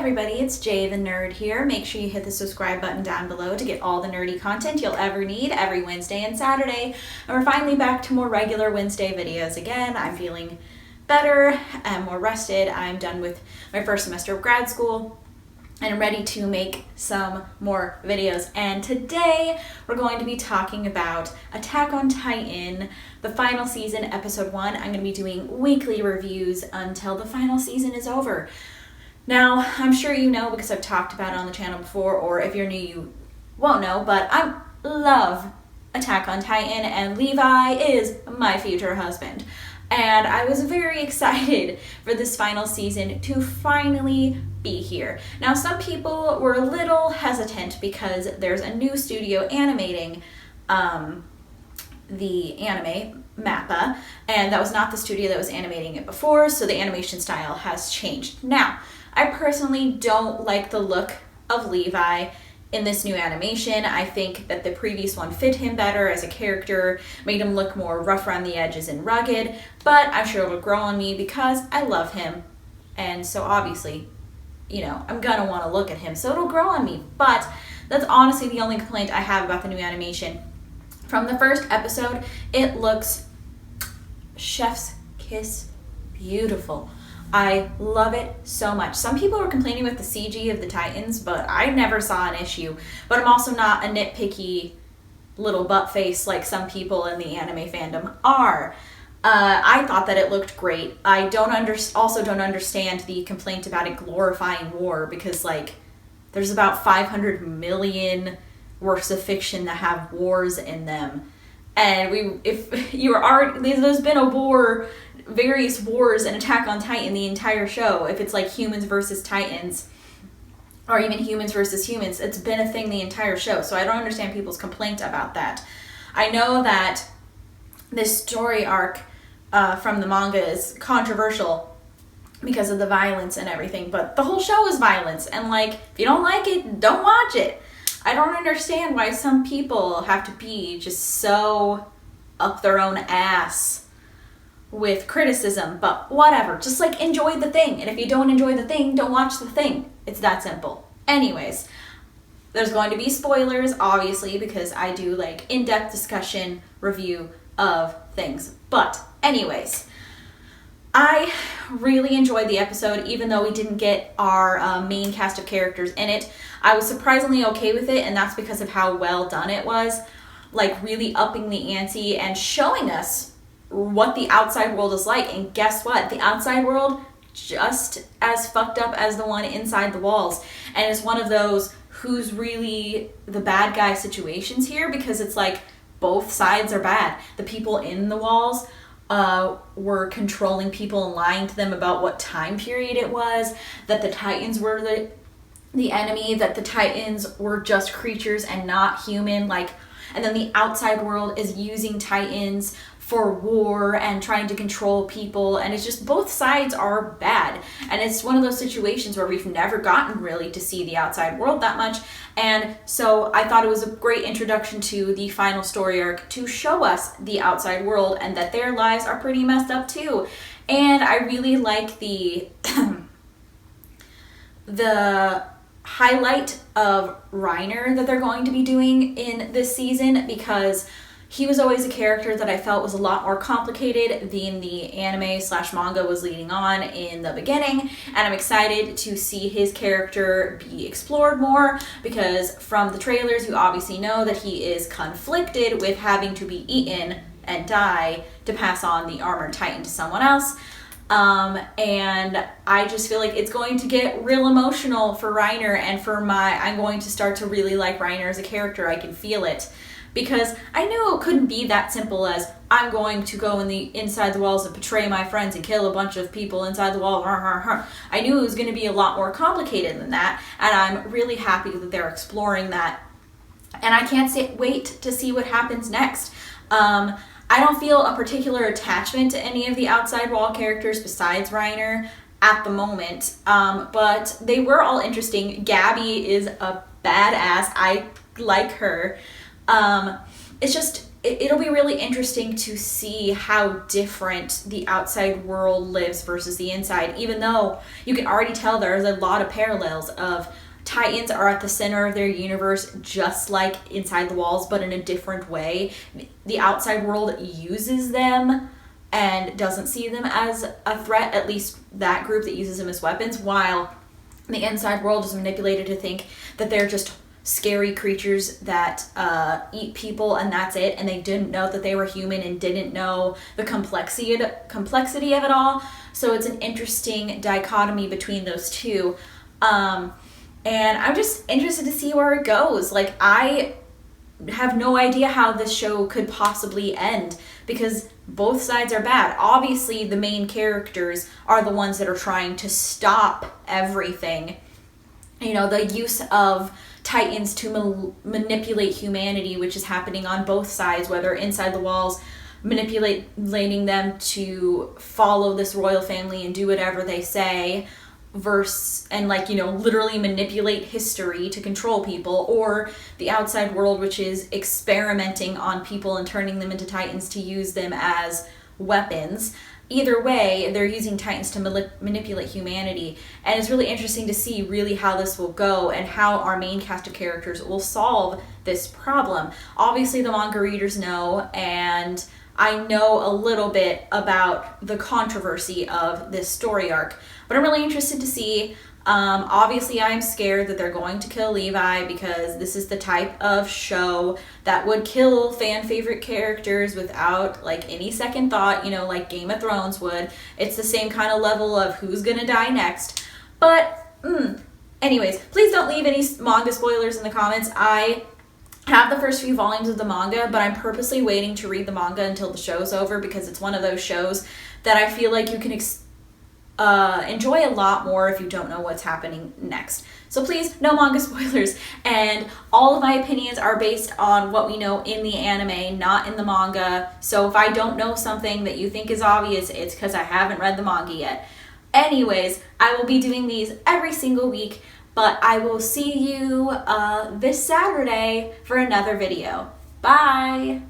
everybody, it's Jay the Nerd here. Make sure you hit the subscribe button down below to get all the nerdy content you'll ever need every Wednesday and Saturday. And we're finally back to more regular Wednesday videos again. I'm feeling better and more rested. I'm done with my first semester of grad school and I'm ready to make some more videos. And today we're going to be talking about Attack on Titan, the final season, episode 1. I'm going to be doing weekly reviews until the final season is over. Now, I'm sure you know because I've talked about it on the channel before, or if you're new, you won't know, but I love Attack on Titan, and Levi is my future husband. And I was very excited for this final season to finally be here. Now, some people were a little hesitant because there's a new studio animating the anime, MAPPA, and that was not the studio that was animating it before, so the animation style has changed. Now, I personally don't like the look of Levi in this new animation. I think that the previous one fit him better as a character, made him look more rough around the edges and rugged, but I'm sure it'll grow on me because I love him, and so obviously, you know, I'm gonna want to look at him, so it'll grow on me. But that's honestly the only complaint I have about the new animation. From the first episode, it looks chef's kiss beautiful. I love it so much. Some people were complaining with the CG of the Titans, but I never saw an issue. But I'm also not a nitpicky little butt face like some people in the anime fandom are. I thought that it looked great. I also don't understand the complaint about it glorifying war, because like there's about 500 million works of fiction that have wars in them. And there's been a war, various wars in Attack on Titan the entire show. If it's like humans versus Titans, or even humans versus humans, it's been a thing the entire show. So I don't understand people's complaint about that. I know that this story arc from the manga is controversial because of the violence and everything, but the whole show is violence, and like, if you don't like it, don't watch it. I don't understand why some people have to be just so up their own ass with criticism, but whatever. Just like enjoy the thing, and if you don't enjoy the thing, don't watch the thing. It's that simple. Anyways, there's going to be spoilers, obviously, because I do like in-depth discussion review of things. But anyways, I really enjoyed the episode, even though we didn't get our main cast of characters in it. I was surprisingly okay with it, and that's because of how well done it was. Like, really upping the ante and showing us what the outside world is like. And guess what? The outside world, just as fucked up as the one inside the walls. And it's one of those who's really the bad guy situations here, because it's like both sides are bad. The people in the walls were controlling people and lying to them about what time period it was, that the Titans were the enemy, that the Titans were just creatures and not human, like, and then the outside world is using Titans for war and trying to control people, and it's just both sides are bad. And it's one of those situations where we've never gotten really to see the outside world that much, and so I thought it was a great introduction to the final story arc to show us the outside world and that their lives are pretty messed up too. And I really like the the highlight of Reiner that they're going to be doing in this season, because he was always a character that I felt was a lot more complicated than the anime/manga was leading on in the beginning, and I'm excited to see his character be explored more, because from the trailers you obviously know that he is conflicted with having to be eaten and die to pass on the armored titan to someone else. And I just feel like it's going to get real emotional for Reiner, and I'm going to start to really like Reiner as a character. I can feel it, because I knew it couldn't be that simple as I'm going to go inside the walls and betray my friends and kill a bunch of people inside the wall. I knew it was going to be a lot more complicated than that, and I'm really happy that they're exploring that, and I can't wait to see what happens next. I don't feel a particular attachment to any of the outside wall characters besides Reiner at the moment, but they were all interesting. Gabby is a badass. I like her. It's just it'll be really interesting to see how different the outside world lives versus the inside, even though you can already tell there's a lot of parallels of Titans are at the center of their universe just like inside the walls, but in a different way. The outside world uses them and doesn't see them as a threat, at least that group that uses them as weapons, while the inside world is manipulated to think that they're just scary creatures that eat people and that's it, and they didn't know that they were human and didn't know the complexity of it all. So it's an interesting dichotomy between those two, and I'm just interested to see where it goes. Like, I have no idea how this show could possibly end because both sides are bad. Obviously the main characters are the ones that are trying to stop everything, you know, the use of Titans to manipulate humanity, which is happening on both sides, whether inside the walls manipulating them to follow this royal family and do whatever they say, and like, you know, literally manipulate history to control people, or the outside world, which is experimenting on people and turning them into Titans to use them as weapons. Either way, they're using Titans to manipulate humanity, and it's really interesting to see really how this will go and how our main cast of characters will solve this problem. Obviously, the manga readers know, and I know a little bit about the controversy of this story arc, but I'm really interested to see. Obviously, I'm scared that they're going to kill Levi because this is the type of show that would kill fan favorite characters without like any second thought, you know, like Game of Thrones would. It's the same kind of level of who's gonna die next. But anyways, please don't leave any manga spoilers in the comments. I have the first few volumes of the manga, but I'm purposely waiting to read the manga until the show's over because it's one of those shows that I feel like you can enjoy a lot more if you don't know what's happening next. So please, no manga spoilers. And all of my opinions are based on what we know in the anime, not in the manga. So if I don't know something that you think is obvious, it's because I haven't read the manga yet. Anyways, I will be doing these every single week, but I will see you this Saturday for another video. Bye!